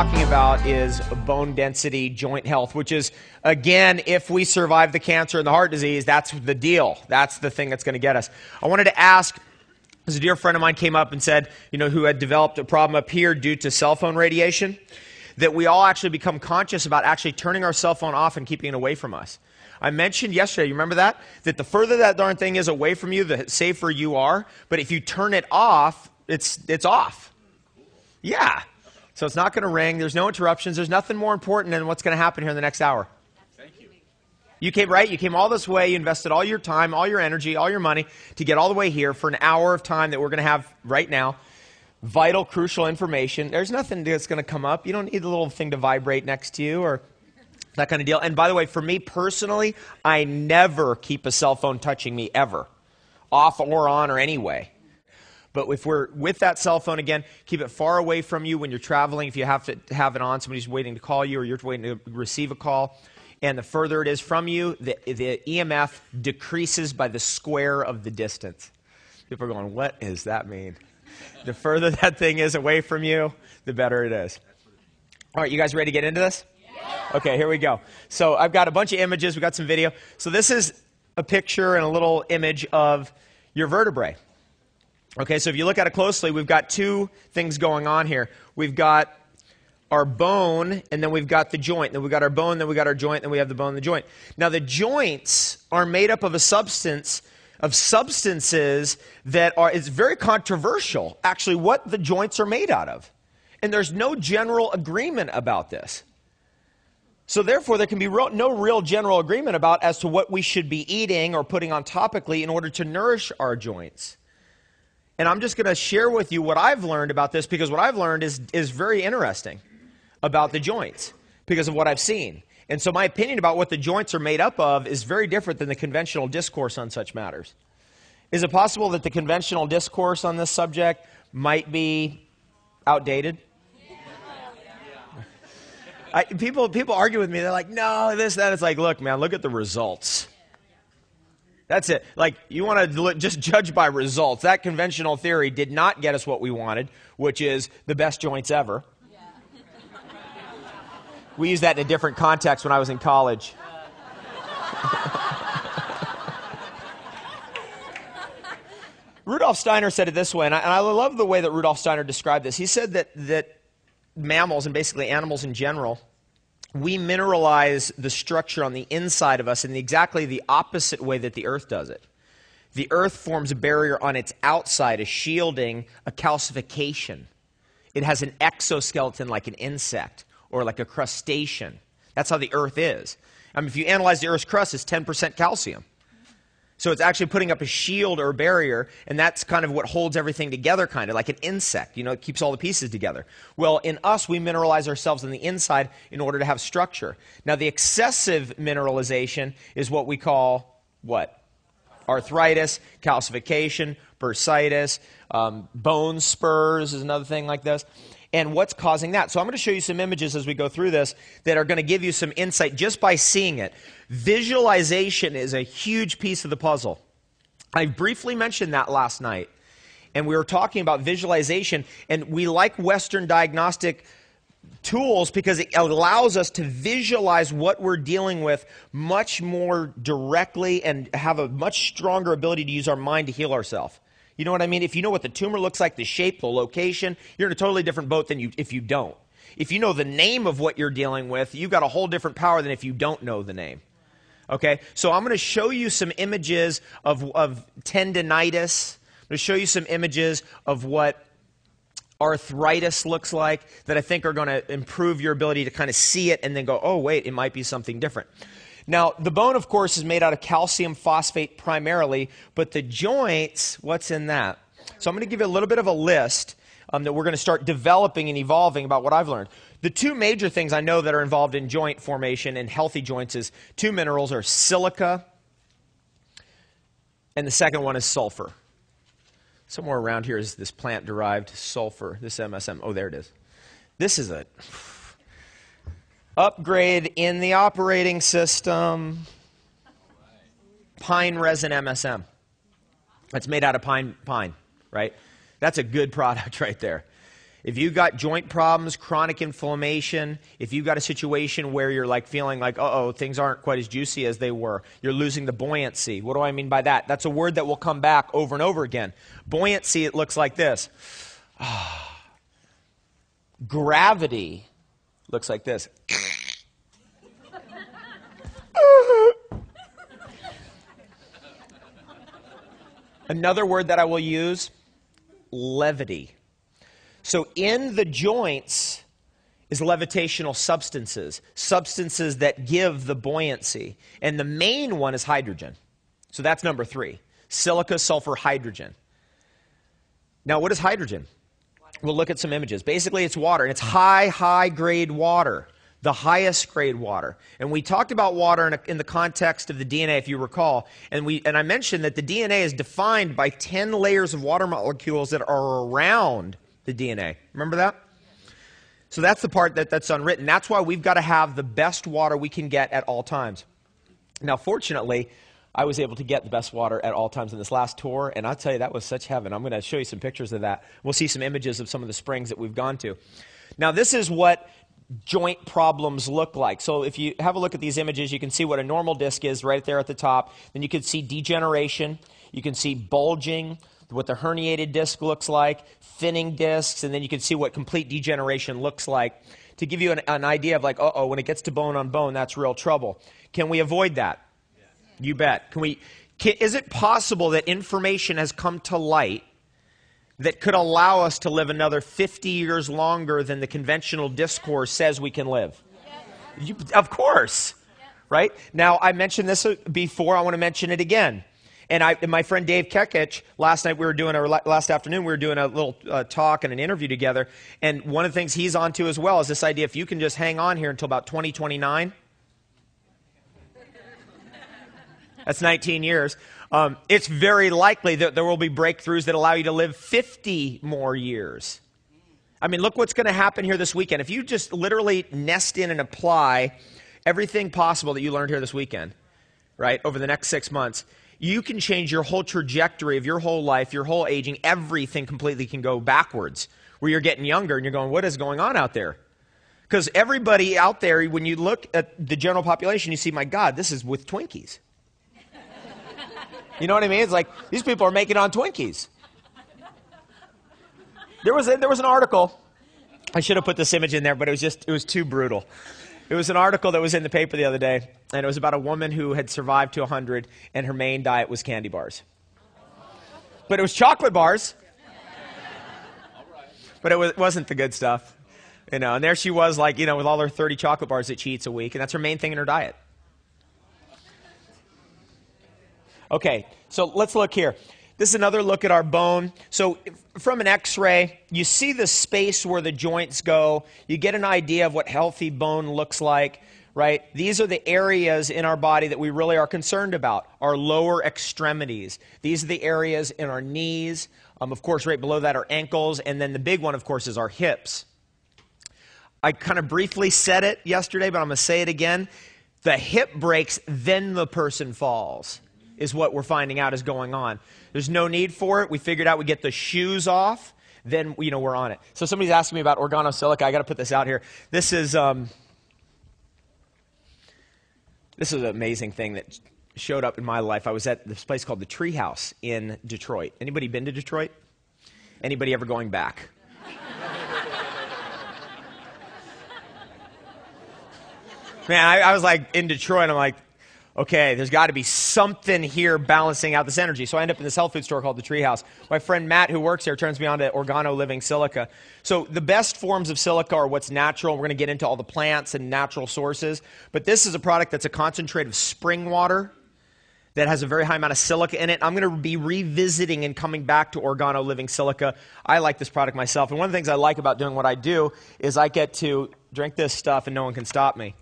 talking about is bone density, joint health, which is, again, if we survive the cancer and the heart disease, that's the deal. That's the thing that's going to get us. I wanted to ask, as a dear friend of mine came up and said, who had developed a problem up here due to cell phone radiation, that we all actually become conscious about actually turning our cell phone off and keeping it away from us. I mentioned yesterday, you remember that? That the further that darn thing is away from you, the safer you are. But if you turn it off, it's off. Yeah. So it's not going to ring. There's no interruptions. There's nothing more important than what's going to happen here in the next hour. Thank you. You came, right? You came all this way. You invested all your time, all your energy, all your money to get all the way here for an hour of time that we're going to have right now. Vital, crucial information. There's nothing that's going to come up. You don't need a little thing to vibrate next to you or that kind of deal. And by the way, for me personally, I never keep a cell phone touching me ever, off or on or any way. But if we're with that cell phone, again, keep it far away from you when you're traveling. If you have to have it on, somebody's waiting to call you or you're waiting to receive a call. And the further it is from you, the EMF decreases by the square of the distance. People are going, what does that mean? The further that thing is away from you, the better it is. All right, you guys ready to get into this? Yeah. Okay, here we go. So I've got a bunch of images. We've got some video. So this is a picture and a little image of your vertebrae. Okay, so if you look at it closely, we've got two things going on here. We've got our bone, and then we've got the joint. Then we've got our bone, then we've got our joint, then we have the bone and the joint. Now, the joints are made up of substances that are, it's very controversial, actually, what the joints are made out of. And there's no general agreement about this. So therefore, there can be no real general agreement about as to what we should be eating or putting on topically in order to nourish our joints. And I'm just going to share with you what I've learned about this, because what I've learned is very interesting about the joints because of what I've seen. And so my opinion about what the joints are made up of is very different than the conventional discourse on such matters. Is it possible that the conventional discourse on this subject might be outdated? People argue with me. They're like, no, this, that. It's like, look, man, look at the results. That's it. Like, you want to just judge by results. That conventional theory did not get us what we wanted, which is the best joints ever. Yeah. We used that in a different context when I was in college. Rudolf Steiner said it this way, and I love the way that Rudolf Steiner described this. He said that mammals, and basically animals in general, we mineralize the structure on the inside of us in exactly the opposite way that the earth does it. The earth forms a barrier on its outside, a shielding, a calcification. It has an exoskeleton like an insect or like a crustacean. That's how the earth is. I mean, if you analyze the earth's crust, it's 10% calcium. So it's actually putting up a shield or a barrier, and that's kind of what holds everything together, kind of like an insect. It keeps all the pieces together. Well, in us, we mineralize ourselves on the inside in order to have structure. Now, the excessive mineralization is what we call what? Arthritis, calcification, bursitis, bone spurs is another thing like this. And what's causing that? So I'm going to show you some images as we go through this that are going to give you some insight just by seeing it. Visualization is a huge piece of the puzzle. I briefly mentioned that last night. And we were talking about visualization. And we like Western diagnostic tools because it allows us to visualize what we're dealing with much more directly and have a much stronger ability to use our mind to heal ourselves. You know what I mean? If you know what the tumor looks like, the shape, the location, you're in a totally different boat than if you don't. If you know the name of what you're dealing with, you've got a whole different power than if you don't know the name. Okay? So I'm going to show you some images of tendinitis. I'm going to show you some images of what arthritis looks like that I think are going to improve your ability to kind of see it and then go, oh, wait, it might be something different. Now, the bone, of course, is made out of calcium phosphate primarily, but the joints, what's in that? So I'm going to give you a little bit of a list that we're going to start developing and evolving about what I've learned. The two major things I know that are involved in joint formation and healthy joints is two minerals are silica, and the second one is sulfur. Somewhere around here is this plant-derived sulfur, this MSM. Oh, there it is. This is a upgrade in the operating system. Pine resin MSM. It's made out of pine, right? That's a good product right there. If you've got joint problems, chronic inflammation, if you've got a situation where you're like feeling like, uh-oh, things aren't quite as juicy as they were, you're losing the buoyancy. What do I mean by that? That's a word that will come back over and over again. Buoyancy, it looks like this. Gravity looks like this. Another word that I will use, levity. So in the joints is levitational substances, substances that give the buoyancy. And the main one is hydrogen. So that's number 3, silica, sulfur, hydrogen. Now, what is hydrogen? We'll look at some images. Basically, it's water, and it's high grade water, the highest grade water. And we talked about water in the context of the DNA, if you recall. And I mentioned that the DNA is defined by 10 layers of water molecules that are around the DNA. Remember that? So that's the part that's unwritten. That's why we've got to have the best water we can get at all times. Now, fortunately, I was able to get the best water at all times in this last tour, and I'll tell you, that was such heaven. I'm going to show you some pictures of that. We'll see some images of some of the springs that we've gone to. Now, this is what joint problems look like. So if you have a look at these images, you can see what a normal disc is right there at the top. Then you can see degeneration. You can see bulging, what the herniated disc looks like, thinning discs, and then you can see what complete degeneration looks like to give you an idea of like, uh-oh, when it gets to bone on bone, that's real trouble. Can we avoid that? You bet. Is it possible that information has come to light that could allow us to live another 50 years longer than the conventional discourse says we can live? Of course. Right? Now, I mentioned this before. I want to mention it again. And my friend Dave Kekich, last afternoon, we were doing a little talk and an interview together. And one of the things he's onto as well is this idea, if you can just hang on here until about 2029, that's 19 years. It's very likely that there will be breakthroughs that allow you to live 50 more years. I mean, look what's going to happen here this weekend. If you just literally nest in and apply everything possible that you learned here this weekend, right, over the next 6 months, you can change your whole trajectory of your whole life, your whole aging. Everything completely can go backwards, where you're getting younger and you're going, what is going on out there? Because everybody out there, when you look at the general population, you see, my God, this is with Twinkies. You know what I mean? It's like these people are making on Twinkies. There was an article. I should have put this image in there, but it was too brutal. It was an article that was in the paper the other day, and it was about a woman who had survived to 100, and her main diet was candy bars. But it was chocolate bars. But it wasn't the good stuff. You know, and there she was, like, you know, with all her 30 chocolate bars that she eats a week, and that's her main thing in her diet. Okay, so let's look here. This is another look at our bone. So from an x-ray, you see the space where the joints go. You get an idea of what healthy bone looks like, right? These are the areas in our body that we really are concerned about, our lower extremities. These are the areas in our knees. Of course, right below that are ankles. And then the big one, of course, is our hips. I kind of briefly said it yesterday, but I'm going to say it again. The hip breaks, then the person falls, is what we're finding out is going on. There's no need for it. We figured out we get the shoes off, then we're on it. So somebody's asking me about organosilica. I got to put this out here. This is an amazing thing that showed up in my life. I was at this place called the Treehouse in Detroit. Anybody been to Detroit? Anybody ever going back? Man, I was like in Detroit, and I'm like, okay, there's got to be something here balancing out this energy. So I end up in this health food store called the Treehouse. My friend Matt, who works there, turns me on to Organo Living Silica. So the best forms of silica are what's natural. We're going to get into all the plants and natural sources. But this is a product that's a concentrate of spring water that has a very high amount of silica in it. I'm going to be revisiting and coming back to Organo Living Silica. I like this product myself. And one of the things I like about doing what I do is I get to drink this stuff and no one can stop me.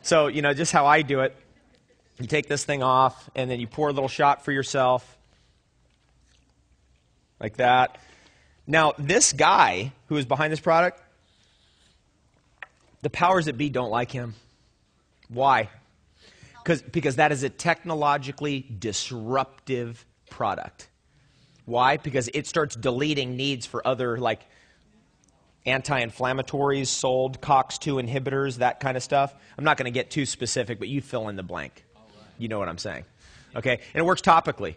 So, you know, just how I do it, you take this thing off, and then you pour a little shot for yourself, like that. Now, this guy who is behind this product, the powers that be don't like him. Why? Because that is a technologically disruptive product. Why? Because it starts deleting needs for other, like, anti-inflammatories sold, COX-2 inhibitors, that kind of stuff. I'm not going to get too specific, but you fill in the blank. You know what I'm saying. Okay? And it works topically.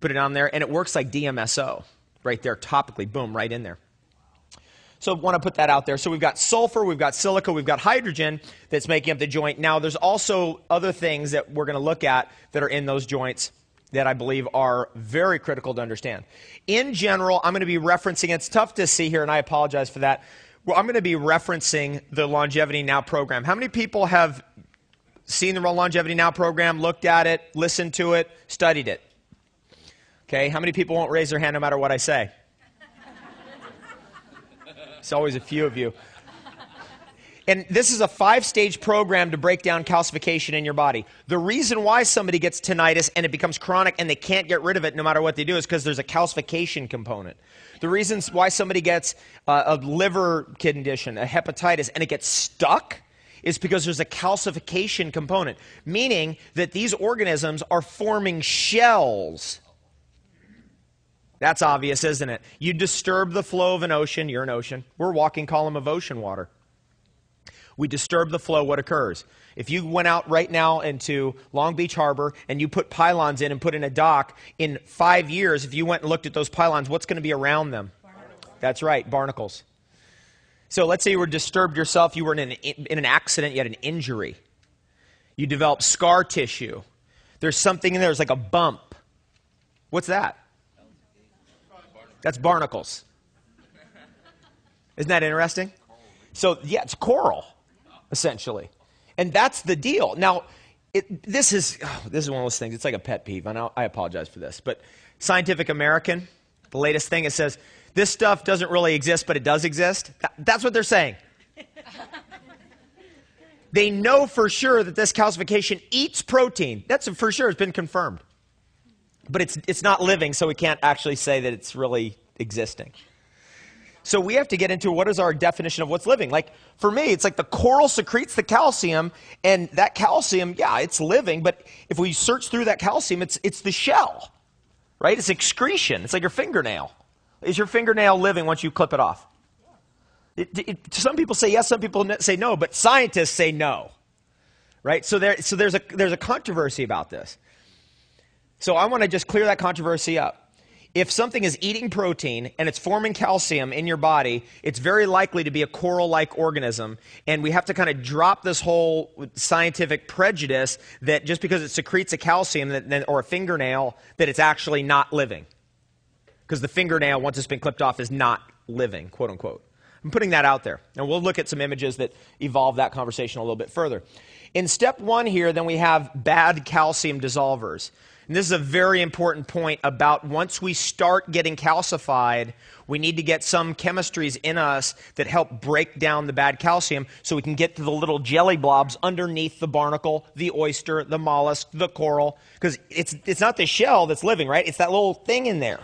Put it on there, and it works like DMSO right there, topically. Boom, right in there. So I want to put that out there. So we've got sulfur, we've got silica, we've got hydrogen that's making up the joint. Now, there's also other things that we're going to look at that are in those joints that I believe are very critical to understand. In general, I'm going to be referencing, it's tough to see here, and I apologize for that. Well, I'm going to be referencing the Longevity Now program. How many people have seen the Longevity Now program, looked at it, listened to it, studied it? Okay, how many people won't raise their hand no matter what I say? It's always a few of you. And this is a 5-stage program to break down calcification in your body. The reason why somebody gets tinnitus and it becomes chronic and they can't get rid of it no matter what they do is because there's a calcification component. The reasons why somebody gets a liver condition, a hepatitis, and it gets stuck is because there's a calcification component, meaning that these organisms are forming shells. That's obvious, isn't it? You disturb the flow of an ocean, you're an ocean. We're a walking column of ocean water. We disturb the flow, what occurs? If you went out right now into Long Beach Harbor and you put pylons in and put in a dock, in 5 years, if you went and looked at those pylons, what's going to be around them? Barnacles. That's right, barnacles. So let's say you were disturbed yourself, you were in an accident, you had an injury. You developed scar tissue. There's something in there, there's like a bump. What's that? That's barnacles. Isn't that interesting? So, yeah, it's coral, essentially. And that's the deal. Now, this is one of those things. It's like a pet peeve, and I apologize for this. But Scientific American, the latest thing, it says, this stuff doesn't really exist, but it does exist. That's what they're saying. They know for sure that this calcification eats protein. That's for sure. It's been confirmed. But it's not living, so we can't actually say that it's really existing. So we have to get into what is our definition of what's living. Like, for me, it's like the coral secretes the calcium, and that calcium, yeah, it's living, but if we search through that calcium, it's the shell, right? It's excretion. It's like your fingernail. Is your fingernail living once you clip it off? Some people say yes, some people say no, but scientists say no, right? So there's a controversy about this. So I want to just clear that controversy up. If something is eating protein and it's forming calcium in your body, it's very likely to be a coral-like organism. And we have to kind of drop this whole scientific prejudice that just because it secretes a calcium or a fingernail, that it's actually not living. Because the fingernail, once it's been clipped off, is not living, quote unquote. I'm putting that out there. And we'll look at some images that evolve that conversation a little bit further. In step 1 here, then we have bad calcium dissolvers. And this is a very important point about once we start getting calcified, we need to get some chemistries in us that help break down the bad calcium so we can get to the little jelly blobs underneath the barnacle, the oyster, the mollusk, the coral. Because it's not the shell that's living, right? It's that little thing in there.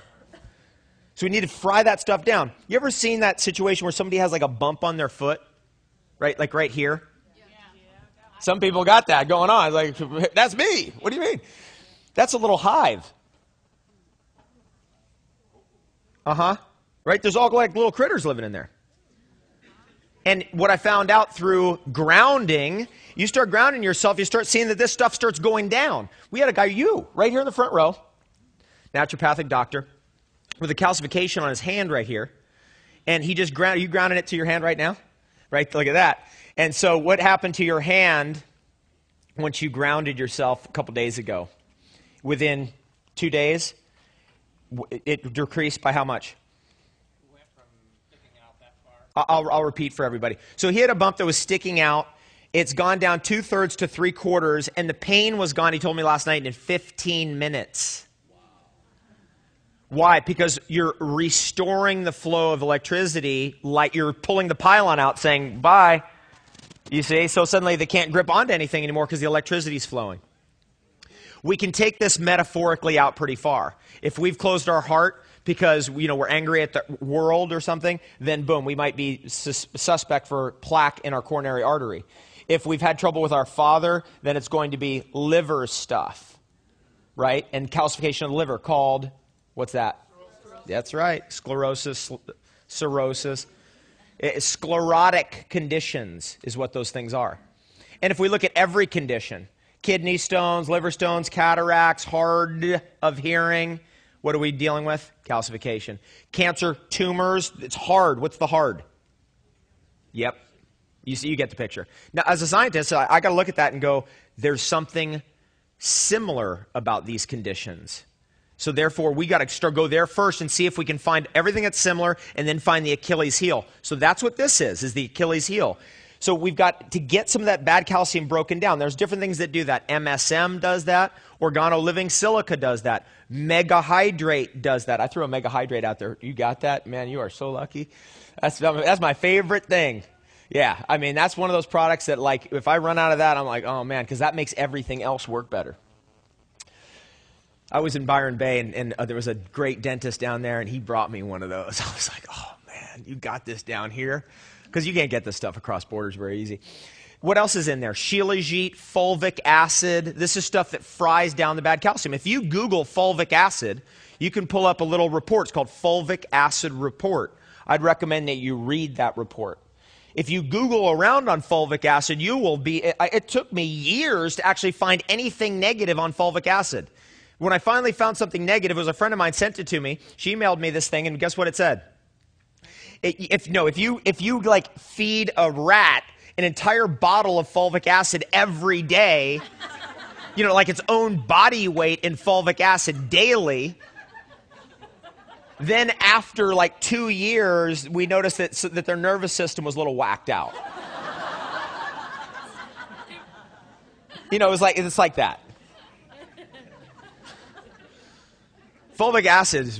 So we need to fry that stuff down. You ever seen that situation where somebody has like a bump on their foot? Right? Like right here? Yeah. Some people got that going on. Like, that's me. What do you mean? That's a little hive. Right? There's all like little critters living in there. And what I found out through grounding, you start grounding yourself, you start seeing that this stuff starts going down. We had a guy, right here in the front row, naturopathic doctor, with a calcification on his hand right here. And he just you grounding it to your hand right now? Right? Look at that. And so what happened to your hand once you grounded yourself a couple days ago? Within 2 days, it decreased by how much? It went from sticking out that far. I'll repeat for everybody. So he had a bump that was sticking out. It's gone down 2/3 to 3/4, and the pain was gone, he told me last night, in 15 minutes. Wow. Why? Because you're restoring the flow of electricity like you're pulling the pylon out saying, bye. You see? So suddenly they can't grip onto anything anymore because the electricity is flowing. We can take this metaphorically out pretty far. If we've closed our heart because we're angry at the world or something, then boom, we might be suspect for plaque in our coronary artery. If we've had trouble with our father, then it's going to be liver stuff, right? And calcification of the liver called, what's that? That's right. Sclerosis, cirrhosis. Sclerotic conditions is what those things are. And if we look at every condition, kidney stones, liver stones, cataracts, hard of hearing, what are we dealing with? Calcification. Cancer, tumors, it's hard. What's the hard? Yep. You see, you get the picture. Now, as a scientist, I got to look at that and go, there's something similar about these conditions. So therefore, we got to go there first and see if we can find everything that's similar and then find the Achilles heel. So that's what this is the Achilles heel. So we've got to get some of that bad calcium broken down. There's different things that do that. MSM does that. Organoliving silica does that. Megahydrate does that. I threw a megahydrate out there. You got that? Man, you are so lucky. That's my favorite thing. Yeah, I mean, that's one of those products that, like, if I run out of that, I'm like, oh, man, because that makes everything else work better. I was in Byron Bay, and there was a great dentist down there, and he brought me one of those. I was like, oh, man, you got this down here? Because you can't get this stuff across borders very easy. What else is in there? Shilajit, fulvic acid. This is stuff that fries down the bad calcium. If you Google fulvic acid, you can pull up a little report. It's called Fulvic Acid Report. I'd recommend that you read that report. If you Google around on fulvic acid, you will be, it took me years to actually find anything negative on fulvic acid. When I finally found something negative, it was a friend of mine sent it to me. She emailed me this thing, and guess what it said? If you like feed a rat an entire bottle of fulvic acid every day, like its own body weight in fulvic acid daily, then after like 2 years, we noticed that their nervous system was a little whacked out. It's like that. Fulvic acid,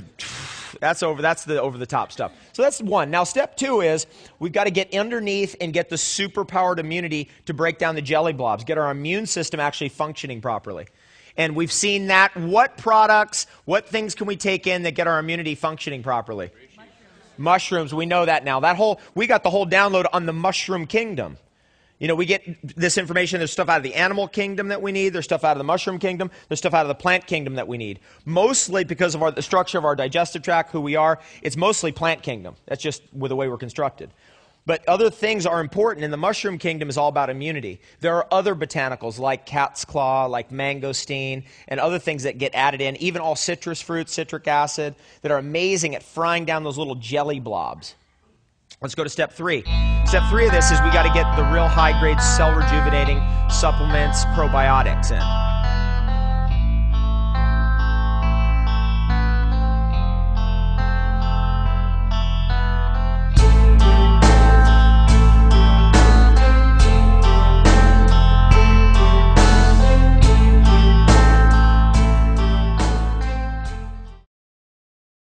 that's the over-the-top stuff. So that's one. Now, step two is we've got to get underneath and get the superpowered immunity to break down the jelly blobs, get our immune system actually functioning properly. And we've seen that. What products, what things can we take in that get our immunity functioning properly? Mushrooms. We know that now. We got the whole download on the mushroom kingdom. We get this information. There's stuff out of the animal kingdom that we need. There's stuff out of the mushroom kingdom. There's stuff out of the plant kingdom that we need. Mostly because of the structure of our digestive tract, who we are, it's mostly plant kingdom. That's just the way we're constructed. But other things are important, and the mushroom kingdom is all about immunity. There are other botanicals like cat's claw, like mangosteen, and other things that get added in, even all citrus fruits, citric acid, that are amazing at frying down those little jelly blobs. Let's go to step three. Step three of this is we got to get the real high-grade cell rejuvenating supplements, probiotics in.